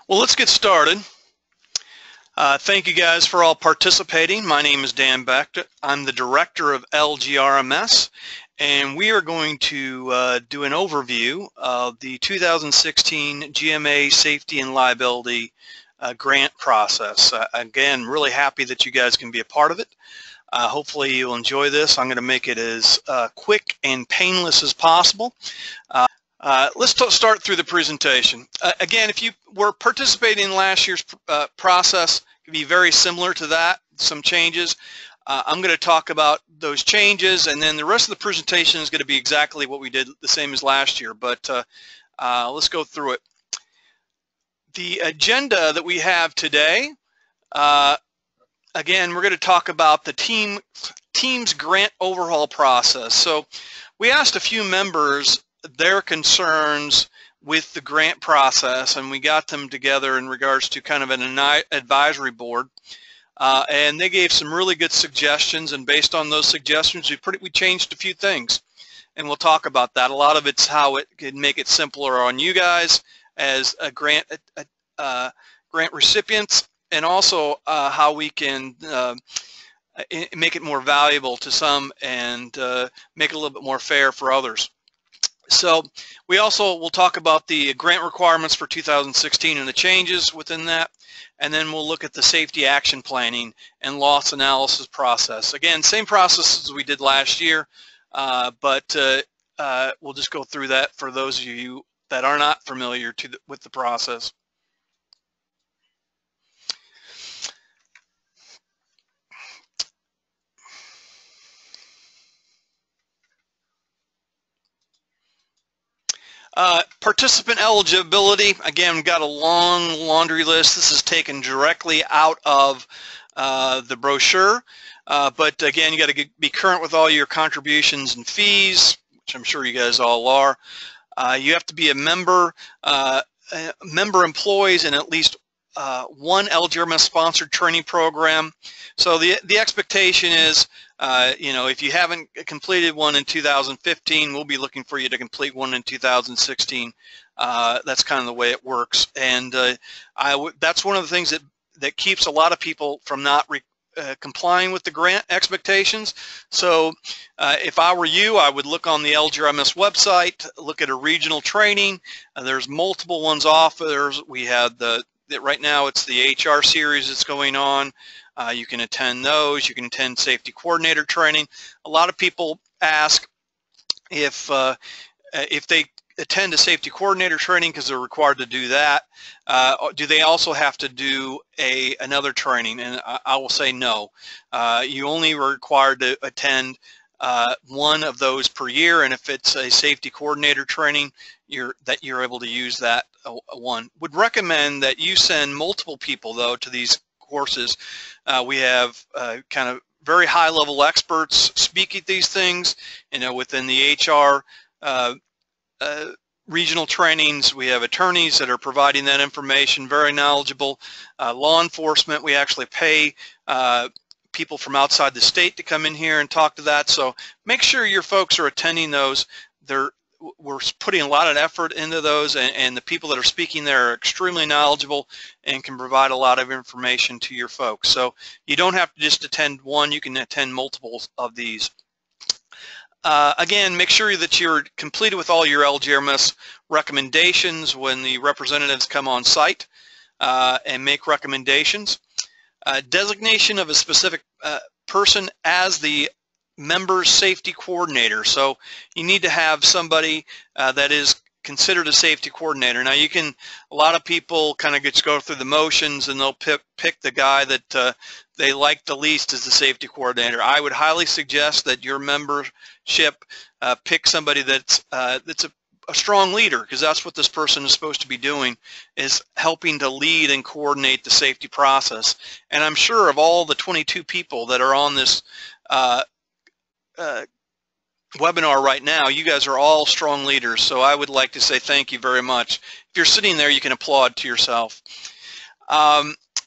Well, let's get started. Thank you guys for all participating. My name is Dan Beck. I'm the director of LGRMS, and we are going to do an overview of the 2016 GMA Safety and Liability grant process. Again, really happy that you guys can be a part of it. Hopefully you'll enjoy this. I'm going to make it as quick and painless as possible. Let's start through the presentation. Again, if you were participating in last year's process, it can be very similar to that, some changes. I'm going to talk about those changes, and then the rest of the presentation is going to be exactly what we did, the same as last year, but let's go through it. The agenda that we have today, again, we're going to talk about the team's grant overhaul process. So we asked a few members their concerns with the grant process, and we got them together in regards to kind of an advisory board, and they gave some really good suggestions, and based on those suggestions we changed a few things, and we'll talk about that. A lot of it's how it can make it simpler on you guys as a grant recipients, and also how we can make it more valuable to some and make it a little bit more fair for others. So we also will talk about the grant requirements for 2016 and the changes within that, and then we'll look at the safety action planning and loss analysis process. Again, same process as we did last year, but we'll just go through that for those of you that are not familiar with the process. Participant eligibility, again, we've got a long laundry list. This is taken directly out of the brochure, but again, you got to be current with all your contributions and fees, which I'm sure you guys all are. You have to be a member employees in at least one LGRMS sponsored training program. So the expectation is, you know, if you haven't completed one in 2015, we'll be looking for you to complete one in 2016. That's kind of the way it works, and that's one of the things that keeps a lot of people from not complying with the grant expectations. So if I were you, I would look on the LGRMS website, look at a regional training. There's multiple ones offered. We have right now it's the HR series that's going on. You can attend those. You can attend safety coordinator training. A lot of people ask if they attend a safety coordinator training because they're required to do that, do they also have to do another training? And I will say no. You only are required to attend one of those per year, and if it's a safety coordinator training, you're able to use that one. Would recommend that you send multiple people though to these courses. We have kind of very high-level experts speak at these things. You know, within the HR regional trainings, we have attorneys that are providing that information, very knowledgeable. Law enforcement, we actually pay people from outside the state to come in here and talk to that. So make sure your folks are attending those. We're putting a lot of effort into those, and the people that are speaking there are extremely knowledgeable and can provide a lot of information to your folks. So you don't have to just attend one, you can attend multiples of these. Again, make sure that you're completed with all your LGRMS recommendations when the representatives come on site and make recommendations. Designation of a specific person as the member's safety coordinator. So you need to have somebody that is considered a safety coordinator. Now you can, a lot of people kind of just go through the motions and they'll pick the guy that they like the least as the safety coordinator. I would highly suggest that your membership pick somebody that's a strong leader, because that's what this person is supposed to be doing, is helping to lead and coordinate the safety process. And I'm sure of all the 22 people that are on this webinar right now, you guys are all strong leaders, so I would like to say thank you very much. If you're sitting there, you can applaud to yourself.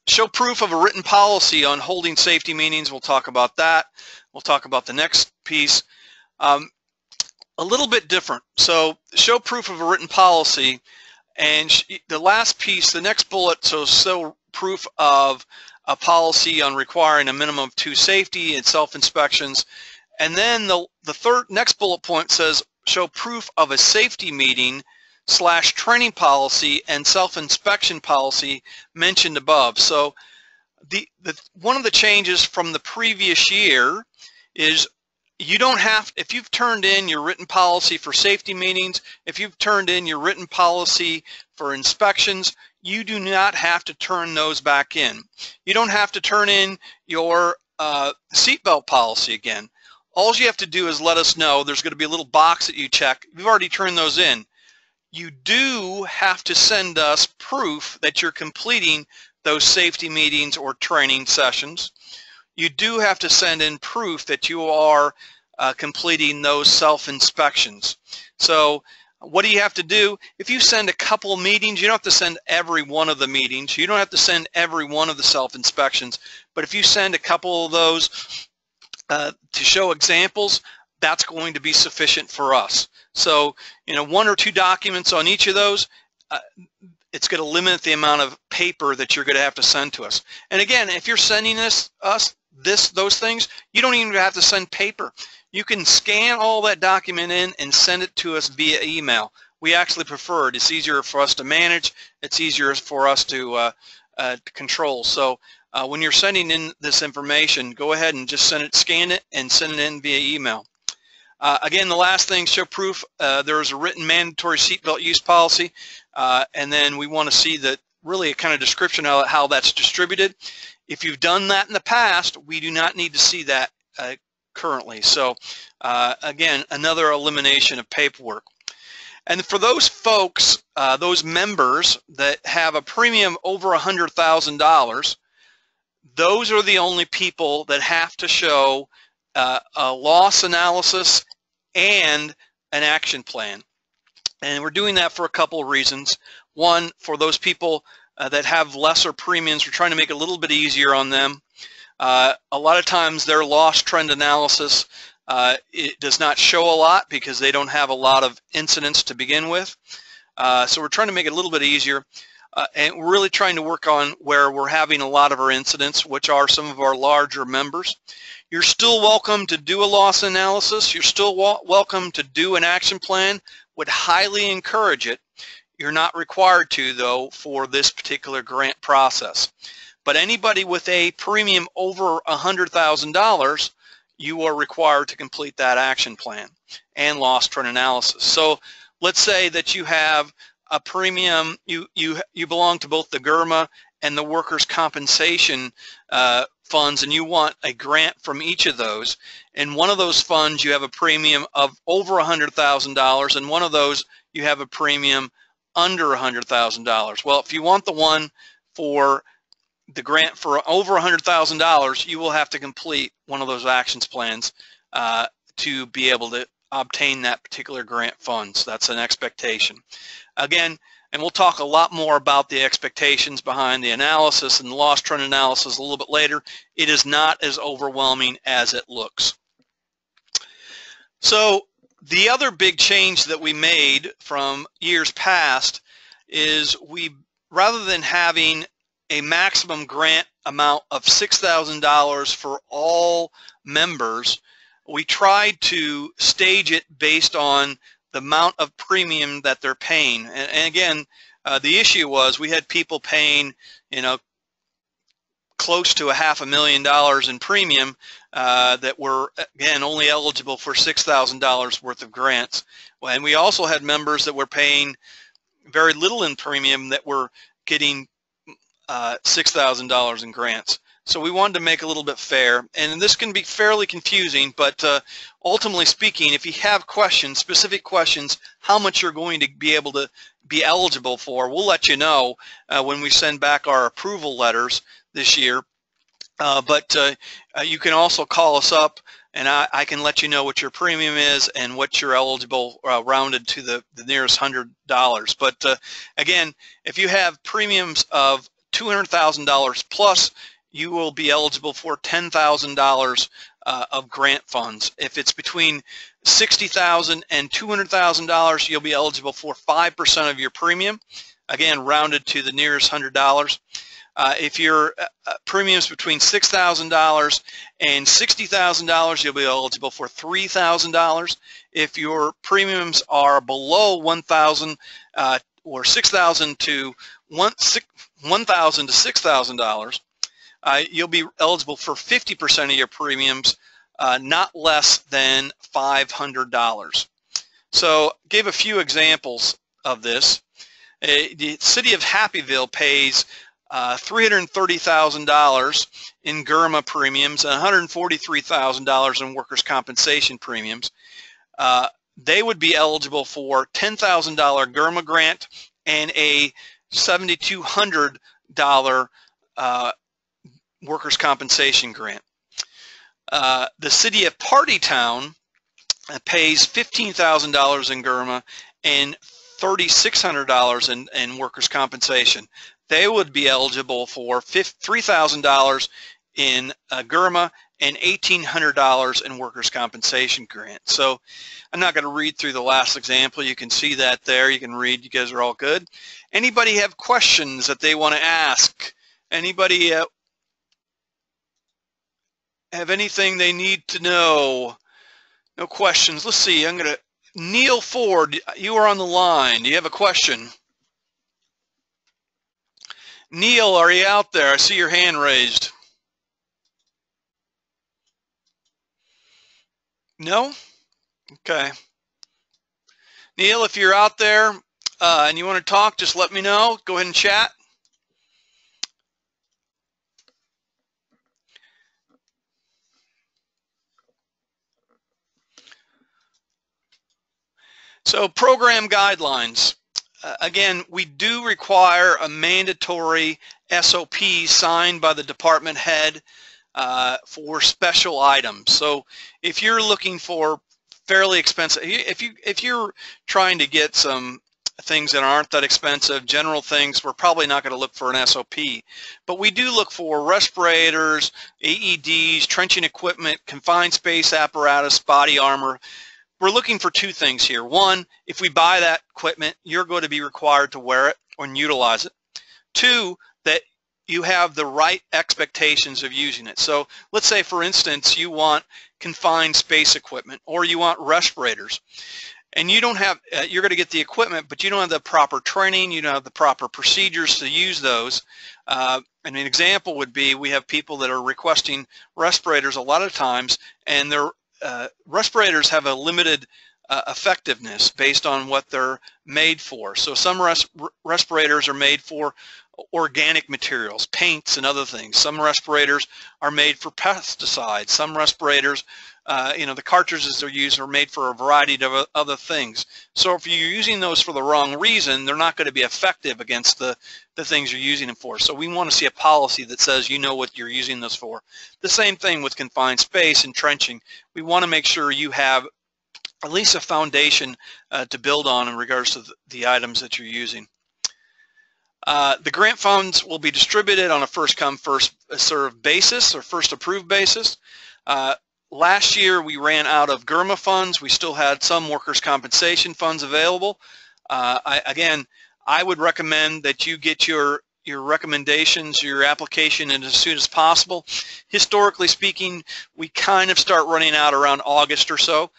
Show proof of a written policy on holding safety meetings. We'll talk about that. We'll talk about the next piece. A little bit different. So show proof of a written policy And the last piece, the next bullet, so proof of a policy on requiring a minimum of 2 safety and self-inspections. And then the next bullet point says show proof of a safety meeting / training policy and self-inspection policy mentioned above. So one of the changes from the previous year is you don't have, if you've turned in your written policy for safety meetings, if you've turned in your written policy for inspections, you do not have to turn those back in. You don't have to turn in your seatbelt policy again. All you have to do is let us know. There's going to be a little box that you check. You've already turned those in. You do have to send us proof that you're completing those safety meetings or training sessions. You do have to send in proof that you are completing those self-inspections. So what do you have to do? If you send a couple of meetings, you don't have to send every one of the meetings. You don't have to send every one of the self-inspections. But if you send a couple of those to show examples, that's going to be sufficient for us. So, 1 or 2 documents on each of those, it's going to limit the amount of paper that you're going to have to send to us. And again, if you're sending those things, you don't even have to send paper. You can scan all that document in and send it to us via email. We actually prefer it. It's easier for us to manage. It's easier for us to control. So when you're sending in this information, go ahead and just scan it and send it in via email. Again, the last thing, show proof there is a written mandatory seatbelt use policy, and then we want to see really a kind of description of how that's distributed. If you've done that in the past, we do not need to see that currently. So again, another elimination of paperwork. And for those folks, those members that have a premium over $100,000, those are the only people that have to show a loss analysis and an action plan. And we're doing that for a couple of reasons. One, for those people that have lesser premiums, we're trying to make it a little bit easier on them. A lot of times their loss trend analysis it does not show a lot because they don't have a lot of incidents to begin with. So we're trying to make it a little bit easier. And we're really trying to work on where we're having a lot of our incidents, which are some of our larger members. You're still welcome to do a loss analysis. You're still welcome to do an action plan. Would highly encourage it. You're not required to, though, for this particular grant process. But anybody with a premium over $100,000, you are required to complete that action plan and loss trend analysis. So let's say that you have a premium, you belong to both the GMA and the workers' compensation funds, and you want a grant from each of those. In one of those funds, you have a premium of over $100,000, and one of those you have a premium under $100,000. Well, if you want the one for the grant for over $100,000, you will have to complete one of those actions plans to be able to obtain that particular grant funds. That's an expectation. Again, and we'll talk a lot more about the expectations behind the analysis and the loss trend analysis a little bit later. It is not as overwhelming as it looks. So the other big change that we made from years past is rather than having a maximum grant amount of $6,000 for all members, we tried to stage it based on the amount of premium that they're paying. And again, the issue was we had people paying, close to $500,000 in premium that were, again, only eligible for $6,000 worth of grants. And we also had members that were paying very little in premium that were getting $6,000 in grants. So we wanted to make it a little bit fair, and this can be fairly confusing, but ultimately speaking, if you have questions, specific questions, how much you're going to be able to be eligible for, we'll let you know when we send back our approval letters this year. But you can also call us up, and I can let you know what your premium is and what you're eligible rounded to the nearest $100. But again, if you have premiums of $200,000 plus, you will be eligible for $10,000 of grant funds. If it's between $60,000 and $200,000, you'll be eligible for 5% of your premium, again rounded to the nearest $100. If your premiums between $6,000 and $60,000, you'll be eligible for $3,000. If your premiums are below $1,000 or $6,000 to $1,000 to $6,000, you'll be eligible for 50% of your premiums, not less than $500. So give a few examples of this. The city of Happyville pays $330,000 in GMA premiums and $143,000 in workers' compensation premiums. They would be eligible for $10,000 GMA grant and a $7,200 workers' compensation grant. The city of Partytown pays $15,000 in GMA and $3,600 in workers' compensation. They would be eligible for $3,000 in GMA and $1,800 in workers' compensation grant. So I'm not going to read through the last example. You can see that there. You can read. You guys are all good. Anybody have questions that they want to ask? Anybody have anything they need to know? No questions. Let's see. I'm going to Neil Ford, you are on the line. Do you have a question? Neil, are you out there? I see your hand raised. No? Okay. Neil, if you're out there and you want to talk, just let me know. Go ahead and chat. So program guidelines. Again, we do require a mandatory SOP signed by the department head for special items. So if you're looking for fairly expensive, if you're trying to get some things that aren't that expensive, general things, we're probably not going to look for an SOP. But we do look for respirators, AEDs, trenching equipment, confined space apparatus, body armor. We're looking for two things here. One, if we buy that equipment, you're going to be required to wear it and utilize it. Two, that you have the right expectations of using it. So let's say, for instance, you want confined space equipment or you want respirators, and you don't have, you're going to get the equipment, but you don't have the proper training, you don't have the proper procedures to use those. And an example would be, we have people that are requesting respirators a lot of times, and they're respirators have a limited effectiveness based on what they're made for. So some respirators are made for organic materials, paints and other things. Some respirators are made for pesticides. Some respirators, the cartridges they're used are made for a variety of other things. So if you're using those for the wrong reason, they're not going to be effective against the things you're using them for. So we want to see a policy that says you know what you're using those for. The same thing with confined space and trenching. We want to make sure you have at least a foundation to build on in regards to the items that you're using. The grant funds will be distributed on a first come, first served basis or first approved basis. Last year we ran out of GMA funds. We still had some workers' compensation funds available. Again, I would recommend that you get your recommendations, your application in as soon as possible. Historically speaking, we kind of start running out around August or so.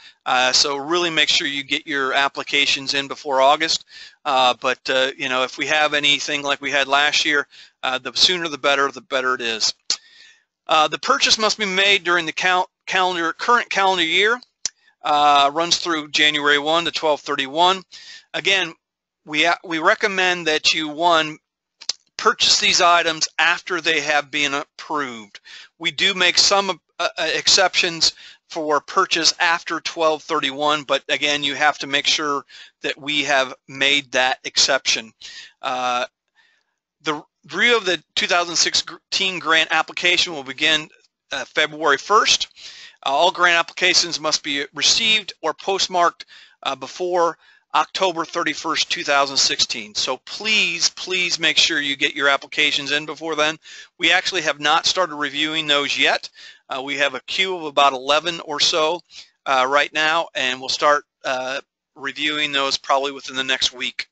So really make sure you get your applications in before August. If we have anything like we had last year, the sooner the better it is. The purchase must be made during the current calendar year. Runs through January 1 to 12/31. Again, we recommend that you, one, purchase these items after they have been approved. We do make some exceptions for purchase after 12/31, but again, you have to make sure that we have made that exception. The review of the 2016 grant application will begin February 1st. All grant applications must be received or postmarked before October 31st, 2016. So please make sure you get your applications in before then. We actually have not started reviewing those yet. We have a queue of about 11 or so right now, and we'll start reviewing those probably within the next week.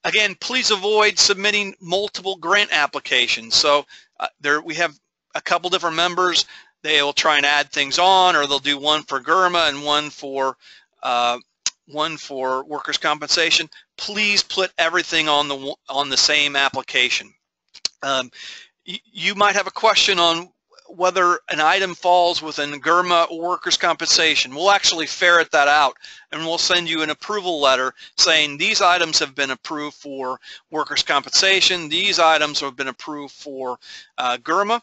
Again, please avoid submitting multiple grant applications. So we have a couple different members. They will try and add things on, or they'll do one for GMA and one for workers' compensation. Please put everything on the same application. You might have a question on whether an item falls within GMA or workers' compensation. We'll actually ferret that out, and we'll send you an approval letter saying these items have been approved for workers' compensation, these items have been approved for GMA,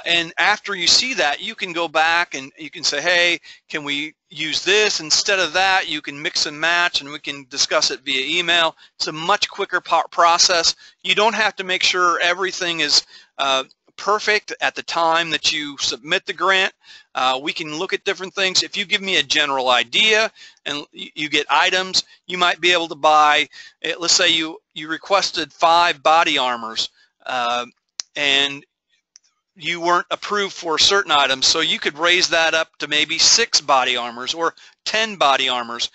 and after you see that, you can go back and you can say, hey, can we use this instead of that? You can mix and match, and we can discuss it via email. It's a much quicker process. You don't have to make sure everything is perfect at the time that you submit the grant. We can look at different things. If you give me a general idea and you get items, you might be able to buy, let's say you requested 5 body armors and you weren't approved for certain items, so you could raise that up to maybe 6 body armors or 10 body armors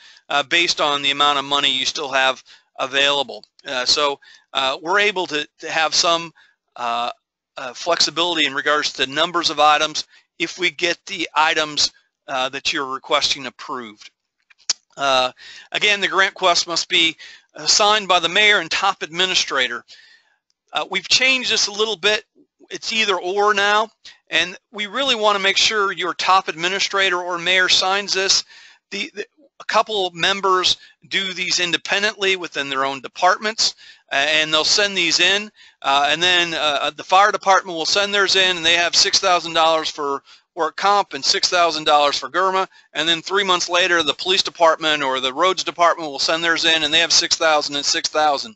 based on the amount of money you still have available. So we're able to have some flexibility in regards to numbers of items if we get the items that you're requesting approved. Again, the grant request must be signed by the mayor and top administrator. We've changed this a little bit. It's either or now, and we really want to make sure your top administrator or mayor signs this. A couple of members do these independently within their own departments, and they'll send these in, and then the fire department will send theirs in, and they have $6,000 for work comp and $6,000 for GMA, and then 3 months later the police department or the roads department will send theirs in, and they have $6,000 and $6,000.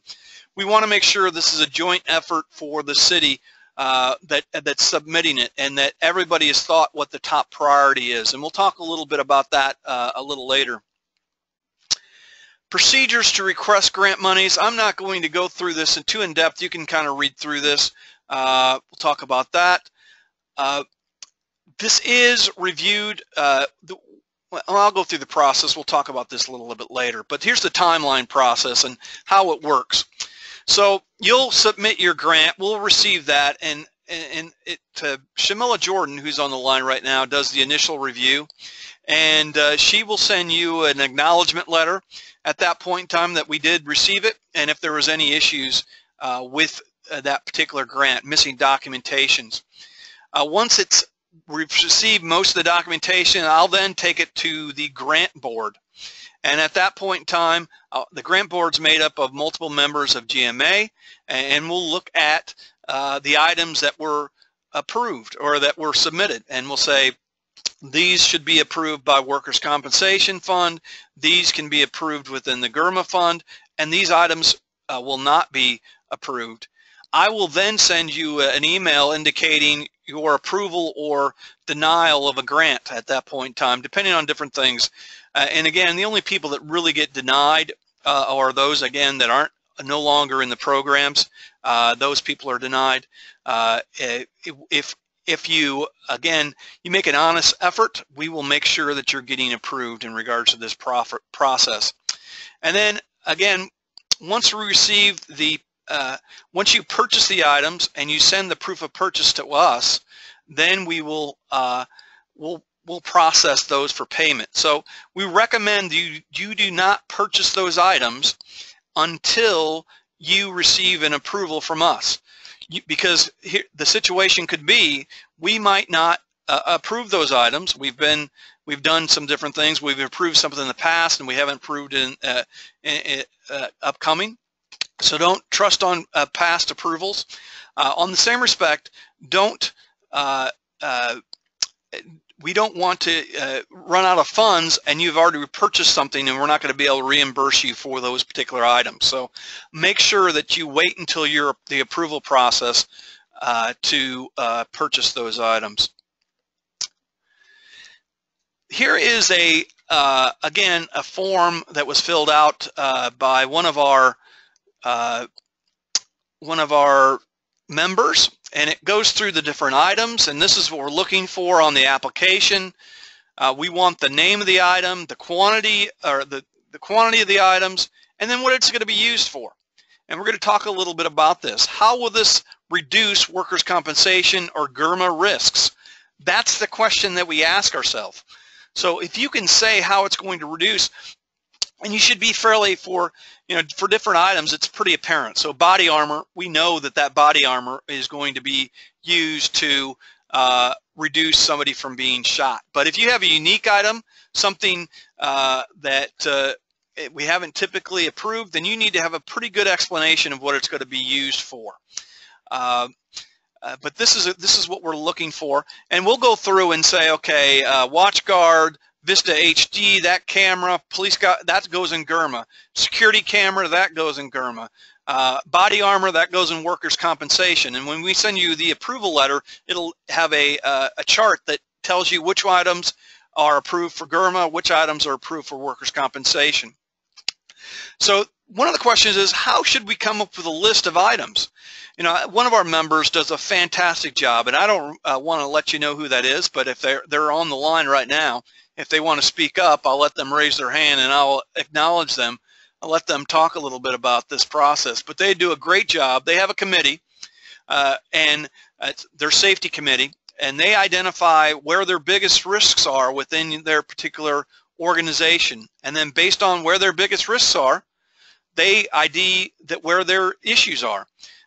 We want to make sure this is a joint effort for the city that's submitting it, and that everybody has thought what the top priority is, and we'll talk a little bit about that a little later. Procedures to request grant monies. I'm not going to go through this too in depth. You can kind of read through this. We'll talk about that. This is reviewed. Well, I'll go through the process. We'll talk about this a little bit later. But here's the timeline process and how it works. So you'll submit your grant. We'll receive that, and Shamila Jordan, who's on the line right now, does the initial review, and she will send you an acknowledgement letter at that point in time that we did receive it, and if there was any issues with that particular grant, missing documentations. Once we've received most of the documentation, I'll then take it to the grant board. And at that point in time, the grant board's made up of multiple members of GMA, and we'll look at the items that were approved or that were submitted, and we'll say, these should be approved by Workers' Compensation Fund, these can be approved within the GMA Fund, and these items will not be approved. I will then send you an email indicating your approval or denial of a grant at that point in time, depending on different things. And again, the only people that really get denied are those, again, that aren't no longer in the programs. Those people are denied. If you, again, you make an honest effort, we will make sure that you're getting approved in regards to this process. And then, again, once we receive once you purchase the items and you send the proof of purchase to us, then we will we'll process those for payment. So we recommend you do not purchase those items until you receive an approval from us, because the situation could be we might not approve those items. We've done some different things. We've approved something in the past and we haven't approved in upcoming. So don't trust on past approvals. On the same respect, we don't want to run out of funds and you've already purchased something and we're not going to be able to reimburse you for those particular items. So make sure that you wait until you're the approval process to purchase those items. Here is again, a form that was filled out by one of our members, and it goes through the different items, and this is what we're looking for on the application. We want the name of the item, the quantity, or the quantity of the items, and then what it's going to be used for. And we're going to talk a little bit about this. How will this reduce workers' compensation or GMA risks? That's the question that we ask ourselves. So if you can say how it's going to reduce, and you should be fairly, for different items, it's pretty apparent. So body armor, we know that that body armor is going to be used to reduce somebody from being shot. But if you have a unique item, something that we haven't typically approved, then you need to have a pretty good explanation of what it's going to be used for. But this is what we're looking for, and we'll go through and say, okay, watch guard, Vista HD, that camera, police that goes in GMA. Security camera, that goes in GMA. Body armor, that goes in workers' compensation. And when we send you the approval letter, it'll have a chart that tells you which items are approved for GMA, which items are approved for workers' compensation. So one of the questions is, how should we come up with a list of items? One of our members does a fantastic job, and I don't want to let you know who that is, but if they're on the line right now, if they want to speak up, I'll let them raise their hand and I'll acknowledge them. I'll let them talk a little bit about this process. But they do a great job. They have a committee, and it's their safety committee, and they identify where their biggest risks are within their particular organization. And then based on where their biggest risks are, they ID that where their issues are.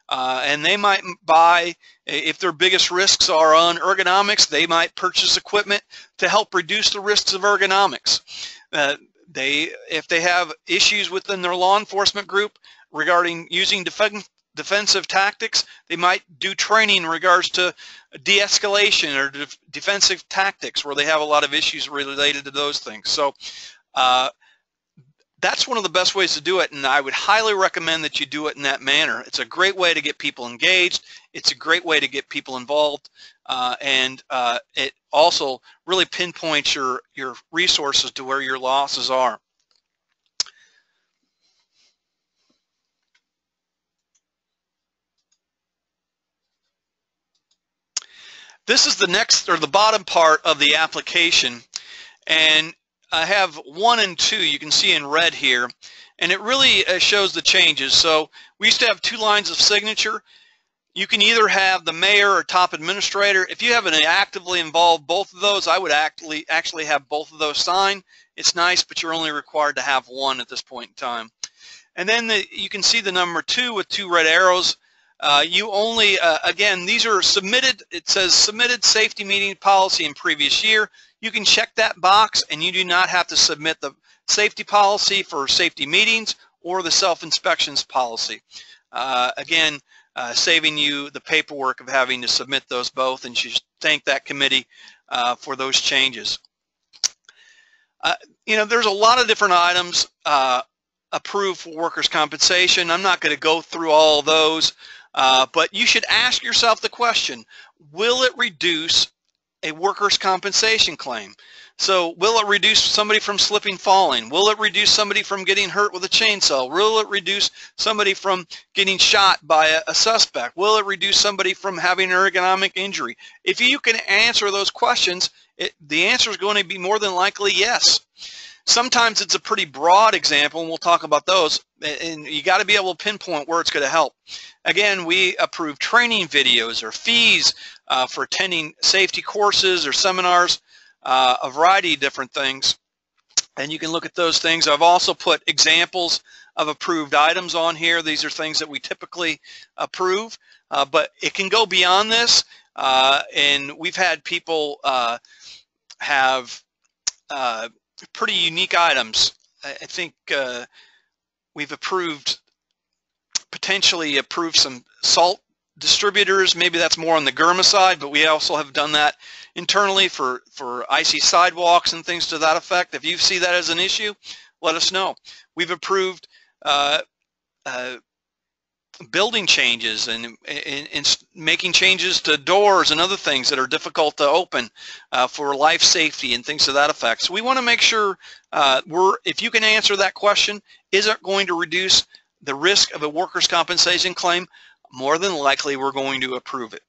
And they might buy, if their biggest risks are on ergonomics, they might purchase equipment to help reduce the risks of ergonomics. If they have issues within their law enforcement group regarding using defensive tactics, they might do training in regards to de-escalation or defensive tactics, where they have a lot of issues related to those things. So that's one of the best ways to do it, and I would highly recommend that you do it in that manner. It's a great way to get people engaged. It's a great way to get people involved, and it also really pinpoints your resources to where your losses are. This is the next, or the bottom part of the application, and I have 1 and 2 you can see in red here, and it really shows the changes. So we used to have 2 lines of signature. You can either have the mayor or top administrator. If you haven't actively involved both of those, I would actually have both of those signed. It's nice, but you're only required to have 1 at this point in time. And then you can see the number 2 with 2 red arrows. You only, again, these are submitted. It says submitted safety meeting policy in previous year. You can check that box, and you do not have to submit the safety policy for safety meetings or the self-inspections policy. Again, saving you the paperwork of having to submit those both, and you should thank that committee for those changes. There's a lot of different items approved for workers' compensation. I'm not going to go through all of those, but you should ask yourself the question, will it reduce a workers' compensation claim? So will it reduce somebody from slipping, falling? Will it reduce somebody from getting hurt with a chainsaw? Will it reduce somebody from getting shot by a suspect? Will it reduce somebody from having an ergonomic injury? If you can answer those questions, the answer is going to be more than likely yes. Sometimes it's a pretty broad example, and we'll talk about those, and you got to be able to pinpoint where it's going to help. Again, we approve training videos or fees for attending safety courses or seminars, a variety of different things, and you can look at those things. I've also put examples of approved items on here. These are things that we typically approve, but it can go beyond this, and we've had people have pretty unique items. I think we've potentially approved some salt distributors. Maybe that's more on the GMA side, but we also have done that internally for icy sidewalks and things to that effect. If you see that as an issue, let us know. We've approved building changes and making changes to doors and other things that are difficult to open for life safety and things to that effect. So we want to make sure if you can answer that question, is it going to reduce the risk of a workers' compensation claim? More than likely we're going to approve it.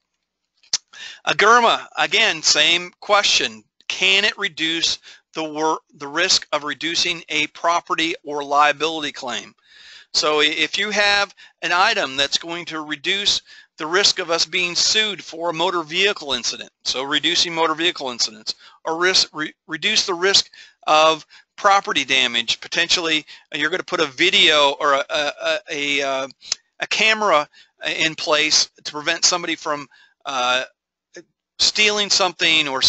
A GMA, again, same question. can it reduce the risk of reducing a property or liability claim? So if you have an item that's going to reduce the risk of us being sued for a motor vehicle incident, so reducing motor vehicle incidents, or reduce the risk of property damage, potentially you're going to put a video or a camera in place to prevent somebody from stealing something, or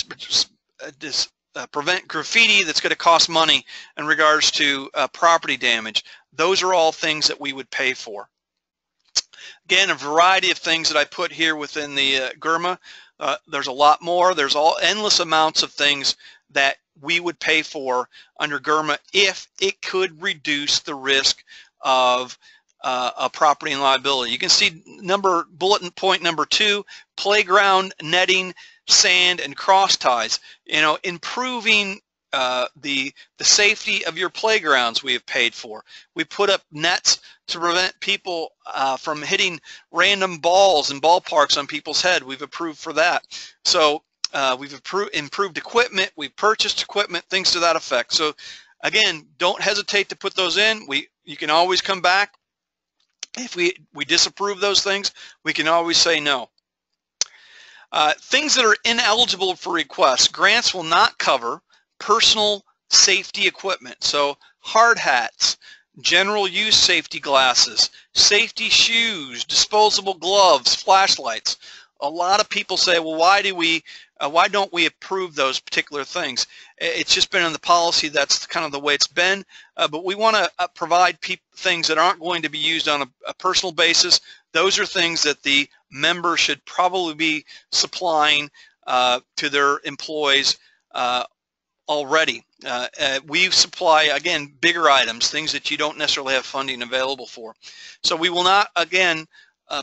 prevent graffiti that's going to cost money in regards to property damage. Those are all things that we would pay for. Again, a variety of things that I put here within the GMA. There's a lot more. There's endless amounts of things that we would pay for under GMA if it could reduce the risk of a property and liability. You can see bullet point number 2, playground netting, sand, and cross ties. You know, improving the safety of your playgrounds we have paid for. We put up nets to prevent people from hitting random balls and ballparks on people's head. We've approved for that. So we've improved equipment, we've purchased equipment, things to that effect. So again, don't hesitate to put those in. You can always come back. If we disapprove those things, we can always say no. Things that are ineligible for requests. Grants will not cover personal safety equipment. So hard hats, general use safety glasses, safety shoes, disposable gloves, flashlights. A lot of people say, well, why don't we approve those particular things? It's just been in the policy. That's kind of the way it's been. But we want to provide things that aren't going to be used on a personal basis. Those are things that the member should probably be supplying to their employees already. We supply, again, bigger items, things that you don't necessarily have funding available for. So we will not, again,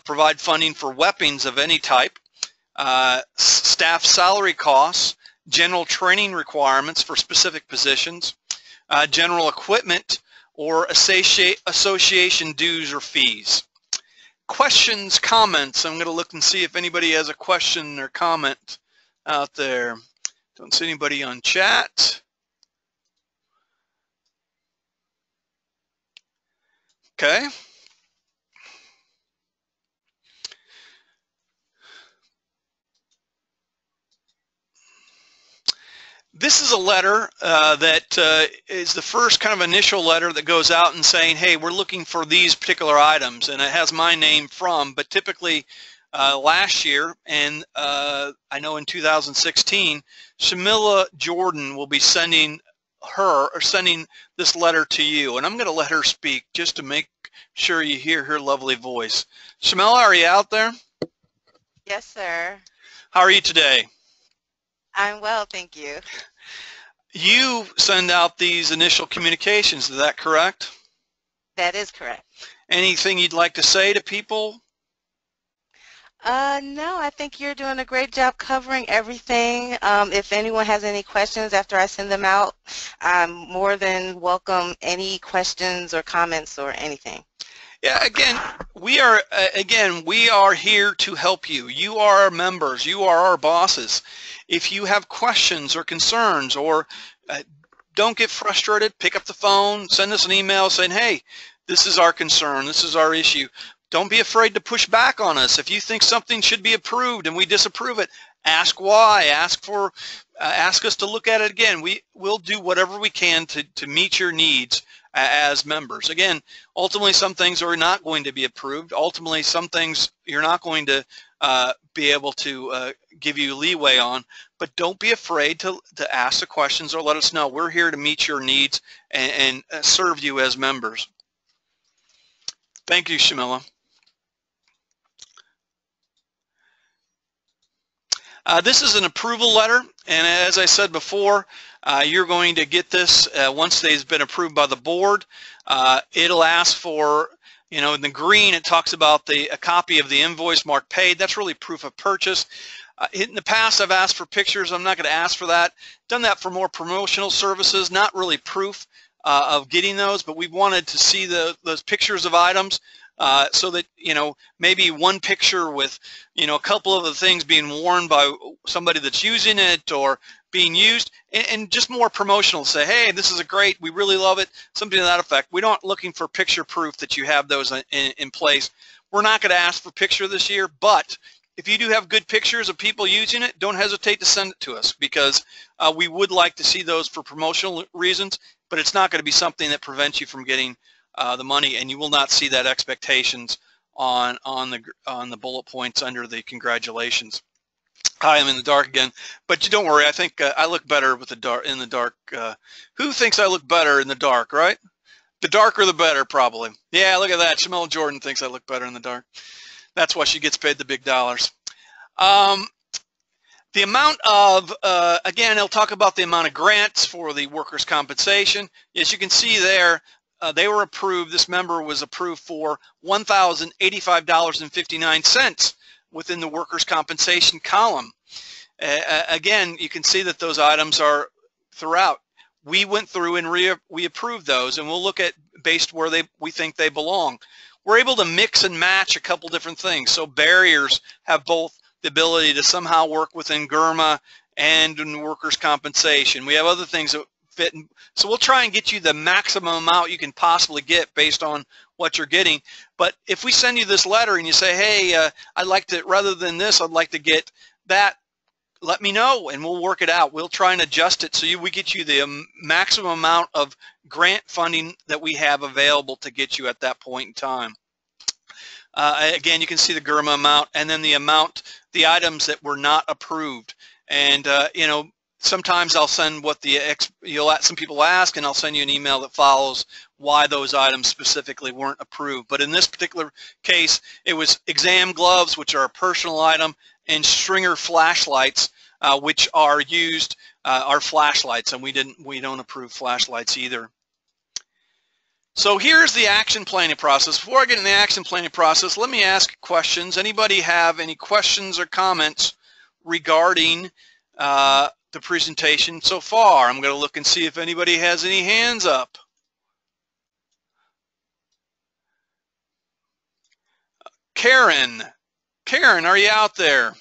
provide funding for weapons of any type, staff salary costs, general training requirements for specific positions, general equipment, or association dues or fees. Questions, comments. I'm going to look and see if anybody has a question or comment out there. Don't see anybody on chat. Okay. This is a letter that is the first kind of initial letter that goes out and saying, hey, we're looking for these particular items, and it has my name from, but typically last year, and I know in 2016, Shamila Jordan will be sending this letter to you, and I'm going to let her speak just to make sure you hear her lovely voice. Shamila, are you out there? Yes, sir. How are you today? I'm well, thank you. You send out these initial communications, is that correct? That is correct. Anything you'd like to say to people? No, I think you're doing a great job covering everything. If anyone has any questions after I send them out, I'm more than welcome any questions or comments or anything. Yeah, again, we are here to help you. You are our members. You are our bosses. If you have questions or concerns, or don't get frustrated, pick up the phone, send us an email saying, hey, this is our concern, this is our issue. Don't be afraid to push back on us. If you think something should be approved and we disapprove it, ask why. Ask us to look at it again. We'll do whatever we can to meet your needs as members. Again, ultimately some things are not going to be approved. Ultimately some things you're not going to be able to give you leeway on, but don't be afraid to ask the questions or let us know. We're here to meet your needs and serve you as members. Thank you, Shamila. This is an approval letter, and as I said before, you're going to get this once they've been approved by the board. It'll ask for, you know, in the green it talks about a copy of the invoice marked paid. That's really proof of purchase. In the past I've asked for pictures. I'm not going to ask for that. Done that for more promotional services, not really proof of getting those, but we wanted to see those pictures of items. So that, you know, maybe one picture with, you know, a couple of the things being worn by somebody that's using it, or being used, and just more promotional. Say, hey, this is a great, we really love it, something to that effect. We're not looking for picture proof that you have those in place. We're not going to ask for picture this year, but if you do have good pictures of people using it, don't hesitate to send it to us, because we would like to see those for promotional reasons, but it's not going to be something that prevents you from getting the money, and you will not see that expectations on the bullet points under the congratulations. Hi, I'm in the dark again, but you don't worry. I think I look better with the dark in the dark. Who thinks I look better in the dark, right? The darker the better, probably. Yeah, look at that. Shamel Jordan thinks I look better in the dark. That's why she gets paid the big dollars. The amount of, again, I'll talk about the amount of grants for the workers' compensation. As you can see there, they were approved, this member was approved for $1,085.59 within the workers' compensation column. Again, you can see that those items are throughout. We went through and we approved those, and we'll look at based where we think they belong. We're able to mix and match a couple different things. So barriers have both the ability to somehow work within GMA and in workers' compensation. We have other things that fit. So we'll try and get you the maximum amount you can possibly get based on what you're getting. But if we send you this letter and you say, hey, I'd like to, rather than this, I'd like to get that, let me know and we'll work it out. We'll try and adjust it so we get you the maximum amount of grant funding that we have available to get you at that point in time. Again, you can see the GMA amount and then the amount, the items that were not approved. And you know, sometimes I'll send what some people ask, and I'll send you an email that follows why those items specifically weren't approved. But in this particular case, it was exam gloves, which are a personal item, and stringer flashlights, which are used, are flashlights, and we don't approve flashlights either. So here's the action planning process. Before I get in the action planning process, let me ask questions. Anybody have any questions or comments regarding the presentation so far? I'm going to look and see if anybody has any hands up. Karen, are you out there?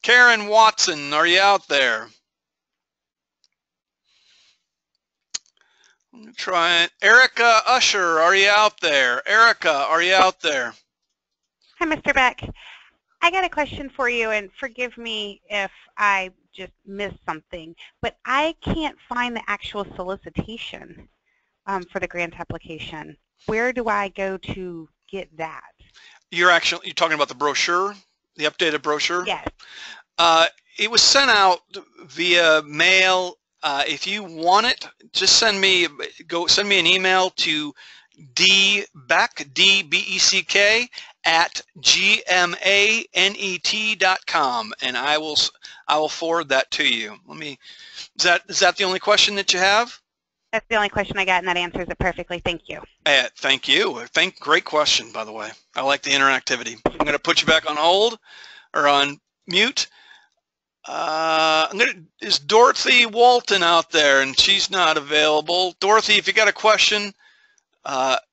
Karen Watson, are you out there? Let me try it. Erica Usher, are you out there? Erica, are you out there? Hi, Mr. Beck. I got a question for you, and forgive me if I just missed something, but I can't find the actual solicitation for the grant application. Where do I go to get that? You're talking about the brochure, the updated brochure? Yes. It was sent out via mail. If you want it, just send me an email to dbeck, D-B-E-C-K, at gmanet.com, and I will forward that to you. Is that the only question that you have? That's the only question I got, and that answers it perfectly. Thank you. Thank you. Great question, by the way. I like the interactivity. I'm going to put you back on hold or on mute. Is Dorothy Walton out there? And she's not available. Dorothy, if you got a question,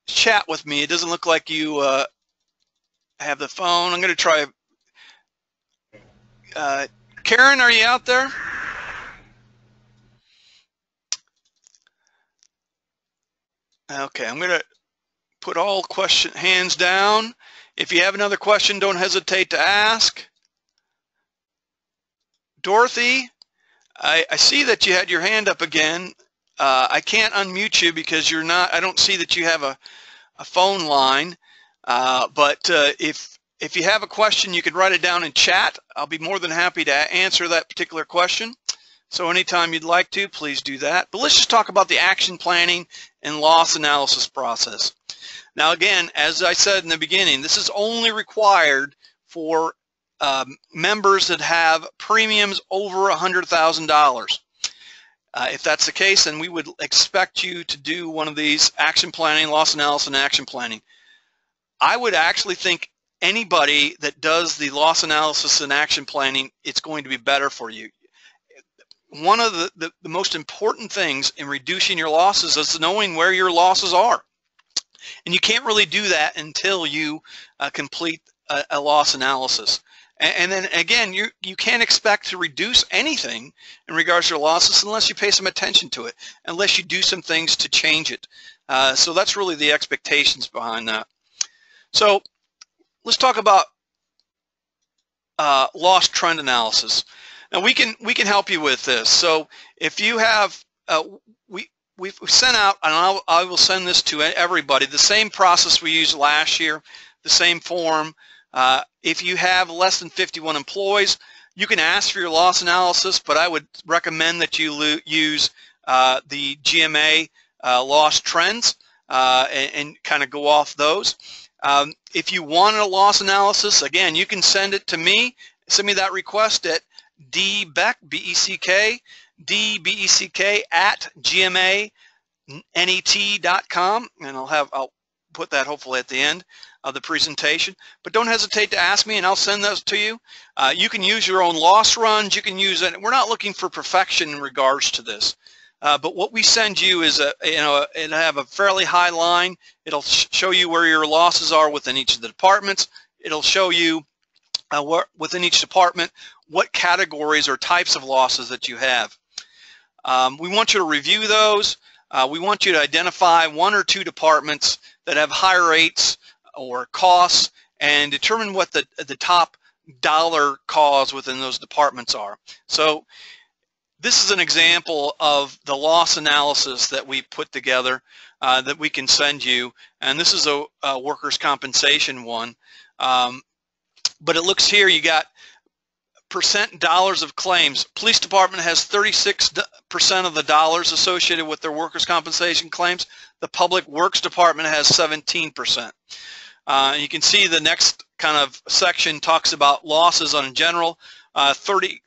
chat with me. It doesn't look like you have the phone. I'm going to try. Karen, are you out there? Okay, I'm going to put all hands down. If you have another question, don't hesitate to ask. Dorothy, I see that you had your hand up again. I can't unmute you because you're not. I don't see that you have a phone line. But if you have a question, you could write it down in chat. I'll be more than happy to answer that particular question. So anytime you'd like to, please do that. But let's just talk about the action planning and loss analysis process. Now again, as I said in the beginning, this is only required for members that have premiums over $100,000. If that's the case, then we would expect you to do one of these action planning, loss analysis, and action planning. I would actually think anybody that does the loss analysis and action planning, it's going to be better for you. One of the most important things in reducing your losses is knowing where your losses are. And you can't really do that until you complete a loss analysis. And then again, you can't expect to reduce anything in regards to your losses unless you pay some attention to it, unless you do some things to change it. So that's really the expectations behind that. So let's talk about loss trend analysis. Now we can help you with this. So if you have, we've sent out, and I will send this to everybody, the same process we used last year, the same form. If you have less than 51 employees, you can ask for your loss analysis, but I would recommend that you use the GMA loss trends and kind of go off those. If you want a loss analysis, again, you can send it to me. Send me that request at dbeck, B-E-C-K, D-B-E-C-K at GMAnet.com, and I'll put that hopefully at the end of the presentation. But don't hesitate to ask me, and I'll send those to you. You can use your own loss runs. You can use it. We're not looking for perfection in regards to this. But what we send you is it'll have a fairly high line. It'll show you where your losses are within each of the departments. It'll show you within each department what categories or types of losses that you have. We want you to review those. We want you to identify 1 or 2 departments that have higher rates or costs and determine what the top dollar cause within those departments are. So this is an example of the loss analysis that we put together that we can send you, and this is a workers' compensation one. But it looks here, you got percent dollars of claims. Police department has 36% of the dollars associated with their workers' compensation claims. The public works department has 17%. You can see the next kind of section talks about losses on general. 33%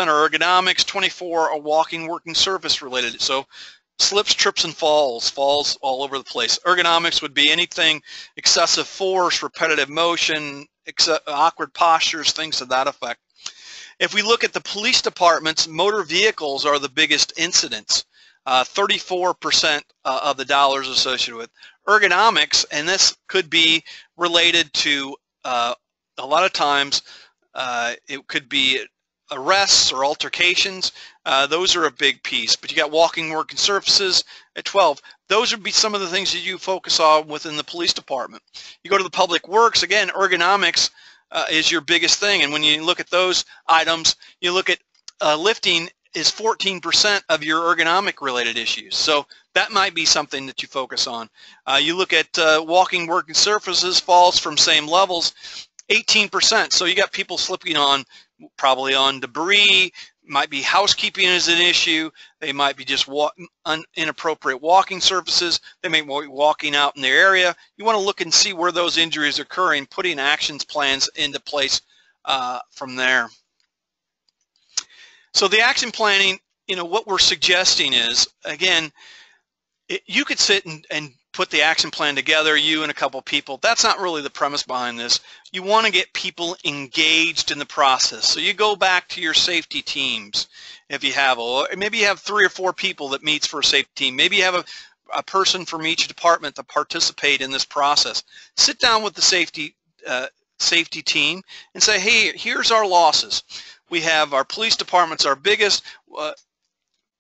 are ergonomics, 24% are walking, working surface related. So slips, trips, and falls all over the place. Ergonomics would be anything excessive force, repetitive motion, awkward postures, things to that effect. If we look at the police departments, motor vehicles are the biggest incidents. 34% of the dollars associated with ergonomics, and this could be related to a lot of times it could be arrests or altercations. Those are a big piece, but you got walking, working surfaces at 12. Those would be some of the things that you focus on within the police department. You go to the public works, again, ergonomics is your biggest thing, and when you look at those items, you look at lifting is 14% of your ergonomic related issues. So that might be something that you focus on. You look at walking, working surfaces, falls from same levels, 18%. So you got people slipping on, probably on debris, might be housekeeping is an issue, they might be just inappropriate walking surfaces, they may be walking out in their area. You want to look and see where those injuries are occurring, putting actions plans into place from there. So the action planning, what we're suggesting is, again, you could sit and put the action plan together, you and a couple people. That's not really the premise behind this. You want to get people engaged in the process. So you go back to your safety teams if you have, or maybe you have 3 or 4 people that meets for a safety team. Maybe you have a person from each department to participate in this process. Sit down with the safety team and say, hey, here's our losses. We have our police departments, our biggest.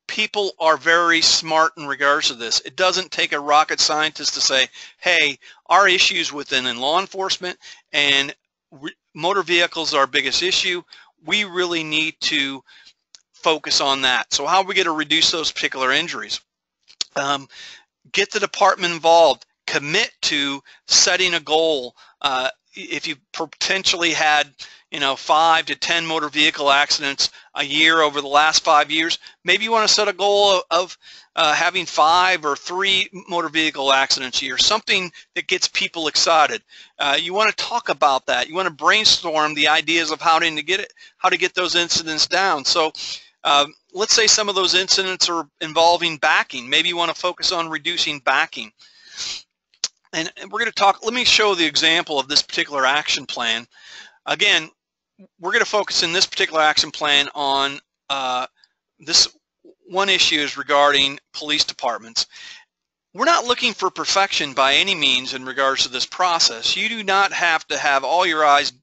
People are very smart in regards to this. It doesn't take a rocket scientist to say, hey, our issues within law enforcement and motor vehicles are our biggest issue. We really need to focus on that. So how are we going to reduce those particular injuries? Get the department involved. Commit to setting a goal. If you potentially had 5 to 10 motor vehicle accidents a year over the last 5 years, maybe you want to set a goal of having 5 or 3 motor vehicle accidents a year, something that gets people excited. You want to talk about that. You want to brainstorm the ideas of how to get those incidents down. So let's say some of those incidents are involving backing. Maybe you want to focus on reducing backing. And we're going to talk, let me show the example of this particular action plan. Again, we're going to focus in this particular action plan on this one issue is regarding police departments. We're not looking for perfection by any means in regards to this process. You do not have to have all your I's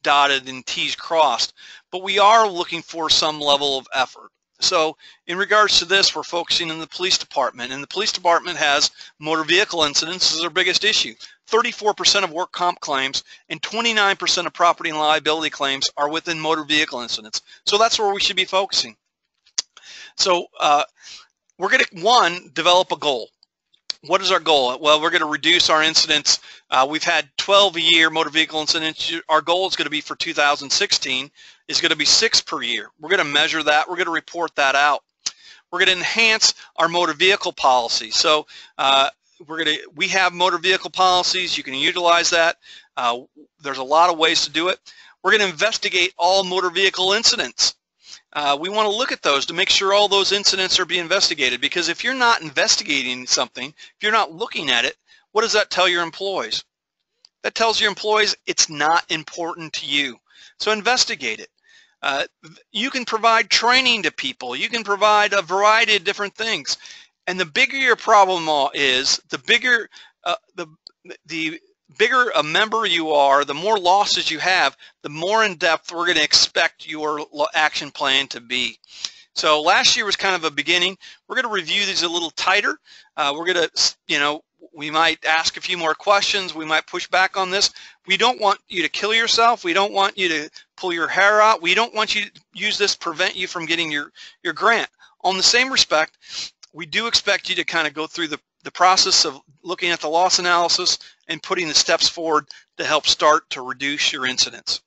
dotted and T's crossed, but we are looking for some level of effort. So in regards to this, we're focusing on the police department, and the police department has motor vehicle incidents as their biggest issue. 34% of work comp claims and 29% of property and liability claims are within motor vehicle incidents. So that's where we should be focusing. So we're going to, one, develop a goal. What is our goal? Well, we're going to reduce our incidents. We've had 12 a year motor vehicle incidents. Our goal is going to be for 2016 is going to be 6 per year. We're going to measure that. We're going to report that out. We're going to enhance our motor vehicle policy. So we have motor vehicle policies. You can utilize that. There's a lot of ways to do it. We're going to investigate all motor vehicle incidents. We want to look at those to make sure all those incidents are being investigated, because if you're not investigating something, if you're not looking at it, what does that tell your employees? That tells your employees it's not important to you. So investigate it. You can provide training to people. You can provide a variety of different things. And the bigger your problem is, the bigger bigger a member you are, the more losses you have, the more in depth we're going to expect your action plan to be. So last year was kind of a beginning. We're going to review these a little tighter. We're going to, we might ask a few more questions. We might push back on this. We don't want you to kill yourself. We don't want you to pull your hair out. We don't want you to use this to prevent you from getting your grant. On the same respect, we do expect you to kind of go through the process of looking at the loss analysis and putting the steps forward to help start to reduce your incidents.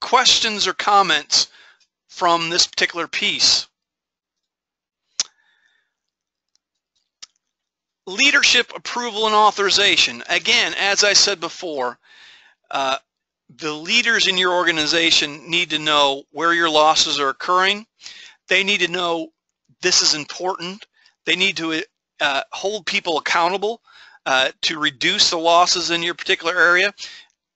Questions or comments from this particular piece? Leadership approval and authorization. Again, as I said before, the leaders in your organization need to know where your losses are occurring. They need to know this is important. They need to hold people accountable to reduce the losses in your particular area.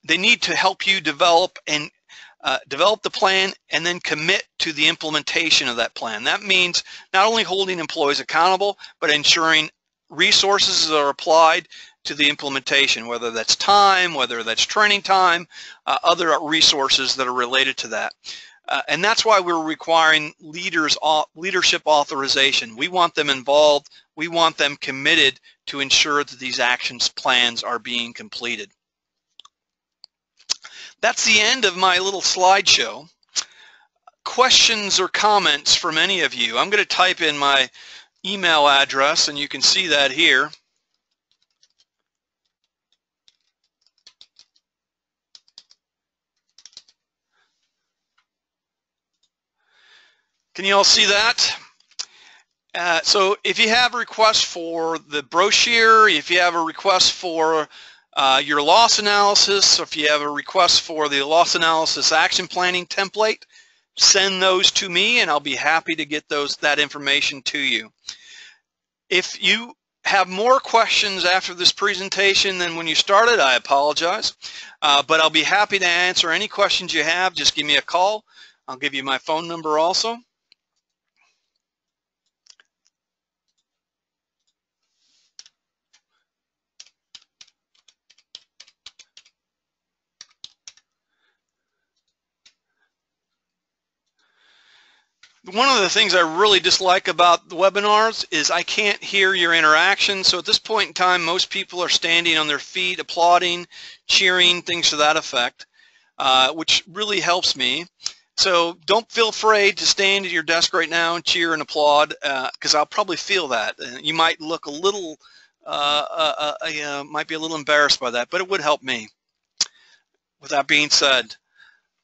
They need to help you develop the plan and then commit to the implementation of that plan. That means not only holding employees accountable, but ensuring resources are applied to the implementation, whether that's time, whether that's training time, other resources that are related to that. And that's why we're requiring leadership authorization. We want them involved. We want them committed to ensure that these actions plans are being completed. That's the end of my little slideshow. Questions or comments from any of you? I'm going to type in my email address, and you can see that here. Can you all see that? So if you have a request for the brochure, if you have a request for your loss analysis, or if you have a request for the loss analysis action planning template, send those to me and I'll be happy to get that information to you. If you have more questions after this presentation than when you started, I apologize, but I'll be happy to answer any questions you have. Just give me a call. I'll give you my phone number also. One of the things I really dislike about the webinars is I can't hear your interaction. So at this point in time, most people are standing on their feet, applauding, cheering, things to that effect, which really helps me. So don't feel afraid to stand at your desk right now and cheer and applaud, because I'll probably feel that. You might look a little, might be a little embarrassed by that, but it would help me. With that being said,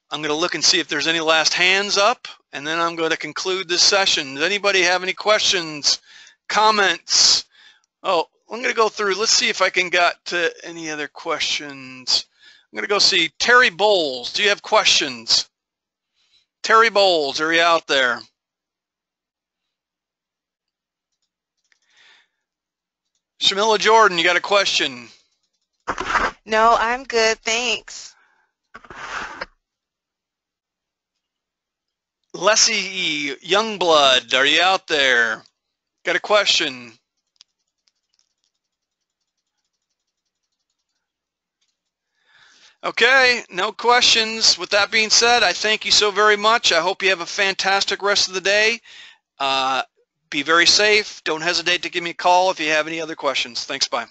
I'm going to look and see if there's any last hands up, and then I'm going to conclude this session. Does anybody have any questions, comments? Oh, I'm going to go through. Let's see if I can get to any other questions. I'm going to go see Terry Bowles. Do you have questions? Terry Bowles, are you out there? Shamila Jordan, you got a question? No, I'm good, thanks. Leslie Youngblood, are you out there? Got a question? Okay, no questions. With that being said, I thank you so very much. I hope you have a fantastic rest of the day. Be very safe. Don't hesitate to give me a call if you have any other questions. Thanks, bye.